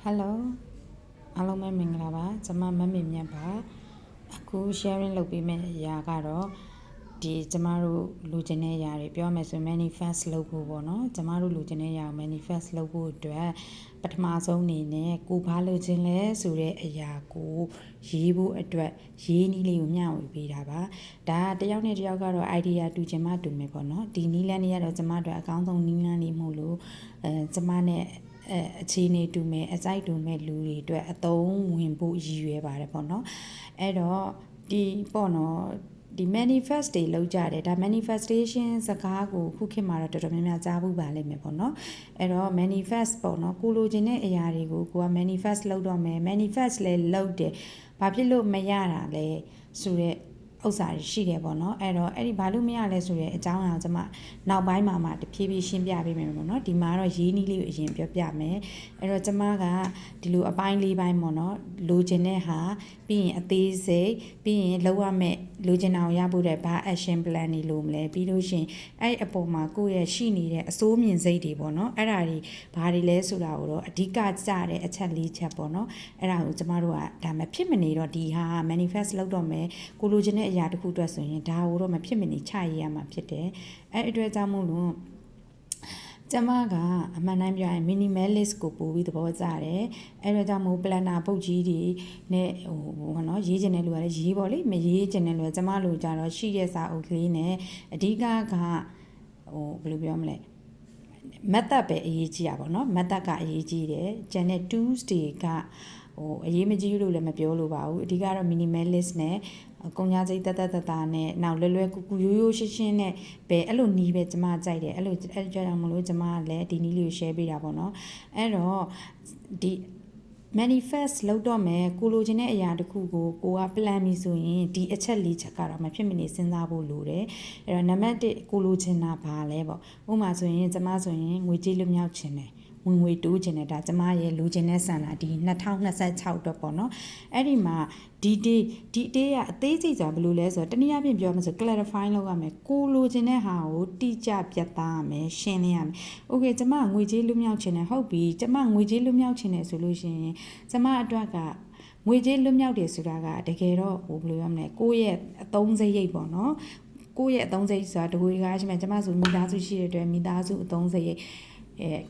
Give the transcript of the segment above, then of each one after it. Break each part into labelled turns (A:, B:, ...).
A: Hello အားလုံးပဲမင်္ဂလာပါကျွန်မမမေမြတ်ပါအခု sharing လုပ်ပေးမယ့်အရာကတော့ဒီကျမတို့လူချင်တဲ့အရာတွေပြောမယ်ဆို manifest လုပ်ဖို့ပေါ့နော်ကျမတို့လူချင်တဲ့အရာကို manifest လုပ်ဖို့အတွက်ပထမဆုံးအနေနဲ့ကိုဘာလုပ်ချင်လဲဆိုတဲ့အရာကိုရေးဖို့အတွက်ရေးနည်းလေးကိုမျှဝေပေးတာပါဒါတယောက်နဲ့တယောက်ကတော့ idea တူချင်မှတူမယ်ပေါ့နော်ဒီနည်းလမ်းလေးကတော့ကျမတို့အကောင်းဆုံးနည်းလမ်းလေးမဟုတ်လို့ကျမနဲ့အခြေအနေတူမဲ့အစိုက်တူမဲ့လူတွေအတွက်အသုံးဝင်ဖို့ရည်ရွယ်ပါတယ်ပေါ့နော်အဲ့တော့ဒီပေါ့နော်ဒီ manifest တွေလောက်ကြတယ်ဒါ manifestation စကားကိုခုခေတ်မှာတော့တော်တော်များများကြားဖို့ပါလိမ့်မယ်ပေါ့နော်အဲ့တော့ manifest ပေါ့နော်ကိုလိုချင်တဲ့အရာတွေကိုကိုက manifest လုပ်တော့မယ် manifest လဲလုပ်တယ်ဘာဖြစ်လို့မရတာလဲဆိုတော့ဥစ္စာတွေရှိတယ်ပေါ့နော်အဲ့တော့အဲ့ဒီဘာလို့မရလဲဆိုတဲ့အကြောင်းအရာကျွန်မနောက်ပိုင်းမှာတဖြည်းဖြည်းရှင်းပြပေးမယ်ပေါ့နော်ဒီမှာတော့ရေးနည်းလေးကိုအရင်ပြောပြမယ်အဲ့တော့ကျွန်မကဒီလိုအပိုင်းလေးပိုင်းပေါ့နော်လိုချင်တဲ့ဟာပြီးရင်အသေးစိတ်ပြီးရင်လောက်ရမယ်လိုချင်တာကိုရဖို့တဲ့ဘာ action plan တွေလိုမလဲပြီးလို့ရှင်အဲ့အပေါ်မှာကိုယ့်ရဲ့ရှိနေတဲ့အစိုးမြင်စိတ်တွေပေါ့နော်အဲ့ဒါတွေဘာတွေလဲဆိုတာကိုတော့အဓိကကြတဲ့အချက်၄ချက်ပေါ့နော်အဲ့ဒါကိုကျမတို့ကဒါမှဖြစ်မနေတော့ဒီဟာ manifest လုပ်တော့မယ်ကိုလိုချင်တဲ့အရာတစ်ခုအတွက်ဆိုရင်ဒါကိုတော့မဖြစ်မနေချရေးရမှာဖြစ်တယ်အဲ့အတွက်ကြောင့်မို့လို့ကျမကအမှန်တမ်းပြောရင် minimalist ကိုပို့ပြီးသဘောကျတယ်အဲ့ဒါကြောင့်မို့ planner ပုတ်ကြီးတွေနဲ့ဟိုနော်ရေးချင်တဲ့လူကလည်းရေးပေါ့လေမရေးချင်တဲ့လူကကျမလိုကြတော့ရှိတဲ့စာအုပ်ကလေးနဲ့အဓိကကဘယ်လိုပြောမလဲmethod ပဲအရေးကြီးတာပေါ့နော် method ကအရေးကြီးတယ်ကျန်တဲ့ tools တွေကအရေးမကြီးလို့လည်းမပြောလို့ပါဘူးအဓိကတော့ minimalist နဲ့ကုန်ကြစိတ်တနဲ့နောက်လွယ်ကူကူရိုးရိုးရှင်းရှင်းနဲ့ပဲအဲ့လိုနီးပဲကျမကြိုက်တယ်အဲ့ကြောင့်မလို့ကျမကလည်းဒီနီးလေးကို share ပေးတာပေါ့နော်အဲ့တော့ဒီ manifest လုပ်တော့မယ်ကိုလိုချင်တဲ့အရာတစ်ခုကိုက plan ပြီဆိုရင်ဒီအချက်၄ချက်ကတော့မဖြစ်မနေစဉ်းစားဖို့လိုတယ်အဲ့တော့နံပါတ်1ကိုလိုချင်တာဘာလဲပေါ့ဥပမာဆိုရင်ကျမဆိုရင်ငွေကြေးလွတ်မြောက်ချင်တယ်ဝင်ငွေတိုးချင်တယ်ဒါကျမရဲ့လိုချင်တဲ့ဆန္ဒဒီ2026အတွက်ပေါ့နော်အဲ့ဒီမှာဒီတေးကအသေးစိတ်ဆိုတာဘယ်လိုလဲဆိုတော့တနည်းအားဖြင့်ပြောမှဆို clarify လုပ်ရမယ်ကိုလိုချင်တဲ့ဟာကိုတိကျပြတ်သားရမယ်ရှင်းလင်းရမယ် okay ကျမငွေကြေးလွတ်မြောက်ချင်တယ်ဟုတ်ပြီကျမငွေကြေးလွတ်မြောက်ချင်တယ်ဆိုလို့ရှိရင်ကျမအတွက်ကငွေကြေးလွတ်မြောက်တယ်ဆိုတာကတကယ်တော့ဘယ်လိုရမလဲကိုယ့်ရဲ့အသုံးစရိတ်ပေါ့နော်ကိုယ့်ရဲ့အသုံးစရိတ်ဆိုတာတကူကားရှိမှကျမဆိုမိသားစုရှိတဲ့အတွက်မိသားစုအသုံးစရိတ်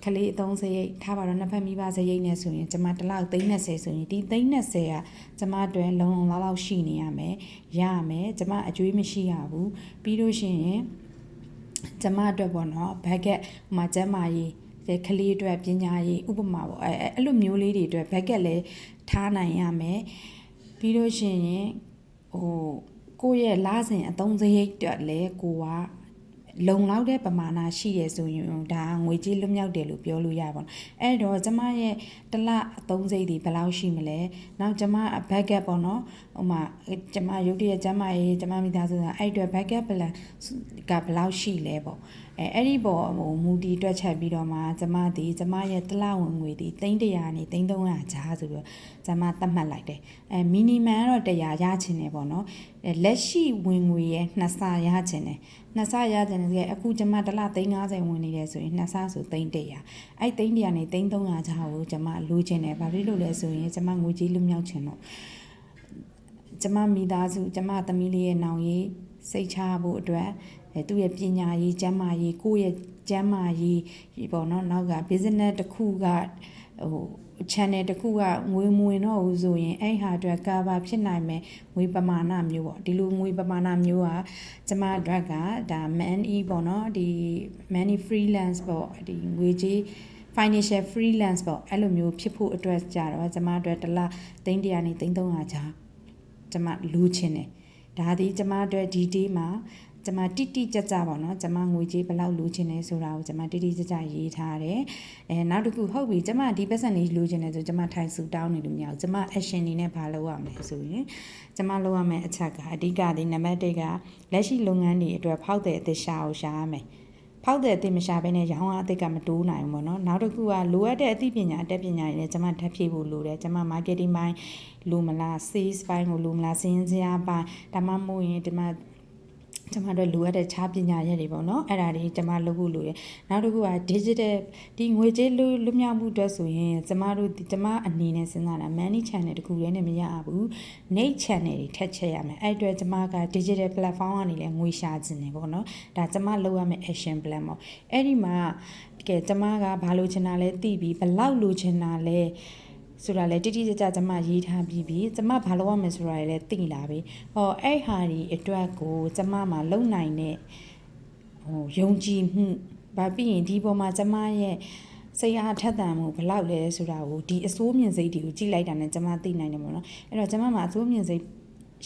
A: ခလေးအသုံးစရိတ်ထားပါတော့နှစ်ဖက်မိဘစရိတ်နဲ့ဆိုရင်ကျမတစ်လောက်30ဆိုရင်ဒီ30ကကျမအတွက်လုံလောက်ရှိနေရမယ်ရမယ်ကျမအကျွေးမရှိရဘူးပြီးလို့ရှိရင်ကျမအတွက်ပေါ့နော်ဘက်ကက်ဟိုမှာကျမရေးခလေးအတွက်ပညာရေးဥပမာပေါ့အဲ့လိုမျိုးလေးတွေအတွက်ဘက်ကက်လည်းထားနိုင်ရမယ်ပြီးလို့ရှိရင်ကိုယ့်ရဲ့လစဉ်အသုံးစရိတ်အတွက်လည်းကိုကလုံလောက်တဲ့ပမာဏရှိရဆိုရင်ဒါငွေကြေးလွတ်မြောက်တယ်လို့ပြောလို့ရပါတော့အဲ့တော့ကျမရဲ့တစ်လအသုံးစရိတ်တွေဘယ်လောက်ရှိမလဲနောက်ကျမ backup ပေါ့နော်ဟိုမှာကျမရုပ်တရက်ကျမရေးကျမမိသားစုကအဲ့အတွက် backup plan ကဘယ်လောက်ရှိလဲပေါ့အဲ့ဒီပေါ်မူတည်တွက်ချက်ပြီးတော့မှကျမရဲ့တစ်လဝင်ငွေဒီ300နဲ့300ကြားဆိုပြီးတော့ကျမသတ်မှတ်လိုက်တယ်minimum တော့100ရချင်တယ်ပေါ့နော်လက်ရှိဝင်ငွေရဲ့2ဆရချင်တယ်2ဆရချင်တယ်အခုကျမတစ်လ350ဝင်နေတယ်ဆိုရင်2ဆဆို300အဲ့300နဲ့300ကြားကိုကျမလိုချင်တယ်ဘာဖြစ်လို့လဲဆိုရင်ကျမငွေကြေးလွတ်မြောက်ချင်တော့ကျမမိသားစုကျမသမီးလေးရဲ့နောင်ရေးစိတ်ချဖို့အတွက်သူ့ရဲ့ပညာရေးကျန်းမာရေးကိုယ့်ရဲ့ကျန်းမာရေးပေါ့နော်နောက်က business တစ်ခုကchannel တစ်ခုကငွေမဝင်တော့ဘူးဆိုရင်အဲ့ဟာအတွက် cover ဖြစ်နိုင်မယ်ငွေပမာဏမျိုးပေါ့ဒီလိုငွေပမာဏမျိုးကကျမအတွက်ကဒါ money ပေါ့နော်ဒီ money freelance ပေါ့ဒီငွေကြေးfinancial freelance ပေါ့အဲ့လိုမျိုးဖြစ်ဖို့အတွက်ကြတော့ကျမအတွက်တစ်လ300နဲ့300ကြားကျမလိုချင်တယ်ဒါဒီကျမအတွက်ဒီ day မှာကျမတိကျကျပေါ့နော်ကျမငွေကြေးဘယ်လောက်လိုချင်လဲဆိုတာကိုကျမတိကျကျရေးထားတယ်နောက်တစ်ခုဟုတ်ပြီကျမဒီပတ်စံလေးလိုချင်တယ်ဆိုကျမထိုင်ဆူတောင်းနေလို့မရဘူးကျမ action နေနဲ့ဘာလုပ်ရမလဲဆိုရင်ကျမလုပ်ရမယ့်အချက်ကအဓိကဒီနံပါတ်1ကလက်ရှိလုပ်ငန်းတွေအတွက်ဖောက်တဲ့အသစ်ရှာအောင်ရှာရမယ်ဖောက်တဲ့အသစ်မရှာဘဲနဲ့ရောင်းအားအသစ်ကမတိုးနိုင်ဘူးပေါ့နော်နောက်တစ်ခုကလိုအပ်တဲ့အသိပညာအတတ်ပညာတွေလည်းကျမထပ်ဖြည့်ဖို့လိုတယ်ကျမ marketing ပိုင်းလိုမလား sales ပိုင်းကိုလိုမလားစင်းစရာပိုင်းဒါမှမဟုတ်ရင်ဒီမှာ ကျမတို့လိုအပ်တဲ့ခြားပညာရက်တွေပေါ့နော်အဲ့ဒါတွေကျမလုပ်ဖို့လိုတယ်နောက်တစ်ခုက digital ဒီငွေကြေးလွတ်မြောက်မှုအတွက်ဆိုရင်ကျမအနေနဲ့စဉ်းစားတာ money channel တခုတည်းနဲ့မရဘူး Nate channel တွေထက်ချက်ရမယ်အဲ့အတွက်ကျမက digital platform ကနေလည်းငွေရှာခြင်းတယ်ပေါ့နော်ဒါကျမလုပ်ရမယ့် action plan ပေါ့အဲ့ဒီမှာတကယ်ကျမကဘာလို့ချင်တာလဲသိပြီးဘလောက်လိုချင်တာလဲဆိုတာလေတိတိကျကျကျမရေးထားပြီးကျမဘာလုပ်ရမလဲဆိုတာလည်းသိလာပြီဟောအဲ့ဟာဒီအတွက်ကိုကျမမှာလုံနိုင်တဲ့ယုံကြည်မှုဗာပြီးရင်ဒီပေါ်မှာကျမရဲ့စိတ်အားထက်သန်မှုဘလောက်လဲဆိုတာကိုဒီအစိုးမြင်စိတ်တွေကိုကြည့်လိုက်တာနဲ့ကျမသိနိုင်တယ်ပေါ့နော်အဲ့တော့ကျမမှာအစိုးမြင်စိတ်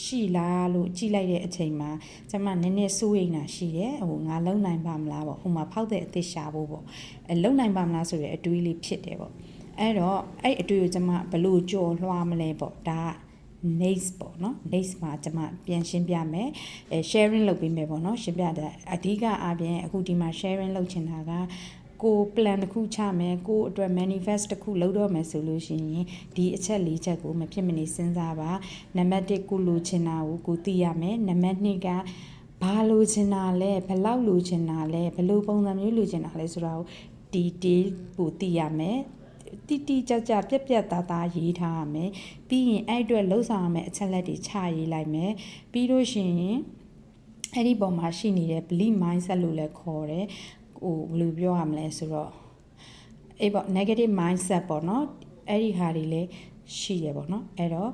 A: ရှိလားလို့ကြည့်လိုက်တဲ့အချိန်မှာကျမနည်းနည်းစိုးရိမ်တာရှိတယ်ငါလုံနိုင်ပါမလားပေါ့ဟိုမှာဖောက်တဲ့အသစ်ရှာဖို့ပေါ့လုံနိုင်ပါမလားဆိုတဲ့အတွေးလေးဖြစ်တယ်ပေါ့အဲ့တော့အဲ့အတွေ့ကိုကျမဘလို့ကြော်လွှားမလဲပေါ့ဒါက next ပေါ့နော် next မှာကျမပြန်ရှင်းပြမယ်sharing လုပ်ပေးမယ်ပေါ့နော်ရှင်းပြတဲ့အဓိကအားဖြင့်အခုဒီမှာ sharing လုပ်ချင်တာကကို plan တစ်ခုချမယ်ကိုအတွက် manifest တစ်ခုလုပ်တော့မယ်ဆိုလို့ရှိရင်ဒီအချက်၄ချက်ကိုမဖြစ်မနေစဉ်းစားပါနံပါတ်1ကိုလိုချင်တာကိုသိရမယ်နံပါတ်2ကဘာလိုချင်တာလဲဘယ်လောက်လိုချင်တာလဲဘယ်လိုပုံစံမျိုးလိုချင်တာလဲဆိုတာကို detail ပိုသိရမယ်တိကျကျပြတ်သားရေးထားရမယ်ပြီးရင်အဲ့အတွက်လှုပ်ဆောင်ရမယ်အချက်လက်တွေချရေးလိုက်မယ်ပြီးလို့ရှိရင်အဲ့ဒီပုံမှာရှိနေတဲ့ belief mindset လို့လည်းခေါ်တယ်ဘယ်လိုပြောရမလဲဆိုတော့အဲ့ပေါ့ negative mindset ပေါ့နော်အဲ့ဒီဟာတွေလည်းရှိတယ်ပေါ့နော်အဲ့တော့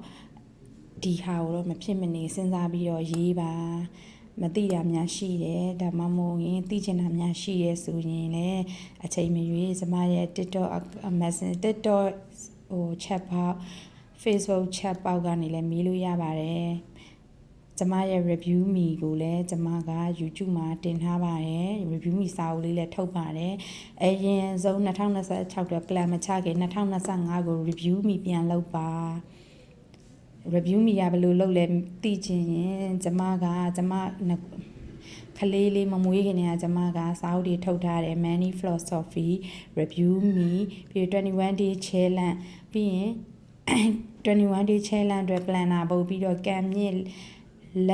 A: ဒီဟာကိုတော့မဖြစ်မနေစဉ်းစားပြီးတော့ရေးပါမသိတာများရှိတယ်ဒါမှမဟုတ်ရင်သိချင်တာများရှိရဲဆိုရင်လည်းအချိန်မရွေးကျမရဲ့ TikTok Messenger TikTok chat box Facebook chat box ကနေလည်းမေးလို့ရပါတယ်ကျမရဲ့ review me ကိုလည်းကျမက YouTube မှာတင်ထားပါတယ် review me စာအုပ်လေးလည်းထုတ်ပါတယ်အရင်ဆုံး2026အတွက် plan မချခင်2025ကို review me ပြန်လုပ်ပါreview မိရဘယ်လိုလုပ်လဲသိချင်ရင်ကျမခလေးမမွေးခင်ကကျမကစာအုပ်တွေထုတ်ထားတယ် Money Philosophy review me ပြီး21 day challenge ပြီးရင်21 day challenge အတွက် planner ပို့ပြီးတော့ကံမြင့်လ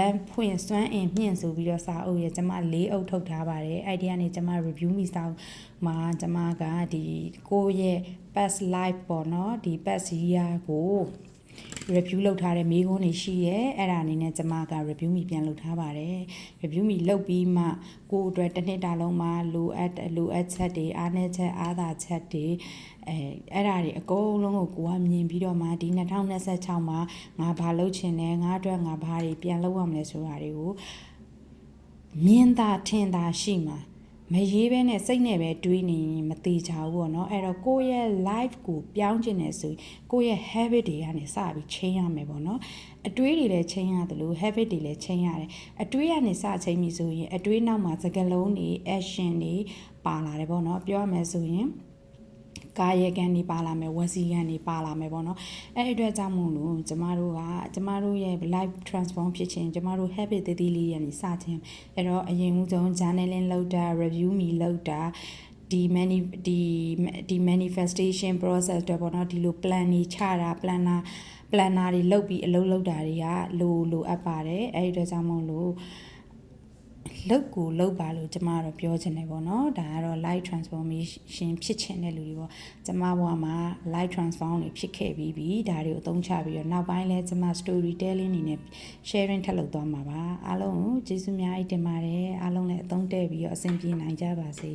A: က်ဖွင့်စွမ်းအင်မြင့်ဆိုပြီးတော့စာအုပ်ရကျမ၄အုပ်ထုတ်ထားပါတယ်အဲ့ဒီကနေကျမ review မိစာအုပ်မှာကျမကဒီကိုယ့်ရဲ့ past life ပေါ့နော်ဒီ past year ကို review လုပ်ထားတဲ့မိကုန်းတွေရှိရဲအဲ့ဒါအနေနဲ့ကျမက review မိပြန်လုပ်ထားပါတယ် review မိလုပ်ပြီးမှကိုယ့်အတွက်တစ်နှစ်တာလုံးမှာလိုအပ်ချက်တွေအားနည်းချက်အားသာချက်တွေအဲ့ဒါတွေအကုန်လုံးကိုကိုကမြင်ပြီးတော့မှဒီ2026မှာငါဘာလုပ်ချင်လဲငါအတွက်ငါဘာတွေပြန်လုပ်ရမလဲဆိုတာတွေကိုမြင်သာထင်သာရှိမှာမရေးဘဲနဲ့စိတ်နဲ့ပဲတွေးနေရင်မသေးချဘူးပေါ့နော်အဲ့တော့ကိုယ့်ရဲ့ life ကိုပြောင်းကျင်နေဆိုကိုယ့်ရဲ့ habit တွေကနေစပြီး change ရမယ်ပေါ့နော်အတွေးတွေလည်း change ရတယ်လို့ habit တွေလည်း change ရတယ်အတွေးကနေစ change ပြီဆိုရင်အတွေးနောက်မှာစကားလုံးတွေ action တွေပါလာတယ်ပေါ့နော်ပြောရမယ်ဆိုရင်ကာယကံတွေပါလာမယ်ဝစီကံတွေပါလာမယ်ပေါ့နော်အဲ့ဒီအတွက်ကြောင့်မို့လို့ကျမတို့ရဲ့ life transform ဖြစ်ခြင်းကျမတို့ habit သေးသေးလေးတွေနေစခြင်းအဲ့တော့အရင်ဆုံး journaling လုပ်တာ review me လုပ်တာဒီ manifestation process တွေပေါ့နော်ဒီလို plan တွေချတာ planner တွေလုပ်ပြီးအလုပ်လုပ်တာတွေကလိုအပ်ပါတယ်အဲ့ဒီအတွက်ကြောင့်မို့လို့လုပ်ပါလို့ကျမကတော့ပြောချင်တယ်ပေါ့နော်ဒါကတော့ life transformation ဖြစ်ချင်တဲ့လူတွေပေါ့ကျမဘဝမှာ life transform တွေဖြစ်ခဲ့ပြီးပြီဒါတွေကိုအသုံးချပြီးတော့နောက်ပိုင်းလဲကျမ storytelling အနေနဲ့ sharing ထပ်လုပ်သွားမှာပါအားလုံးကိုကျေးဇူးများတင်ပါတယ်အားလုံးလည်းအသုံးတည့်ပြီးတော့အဆင်ပြေနိုင်ကြပါစေ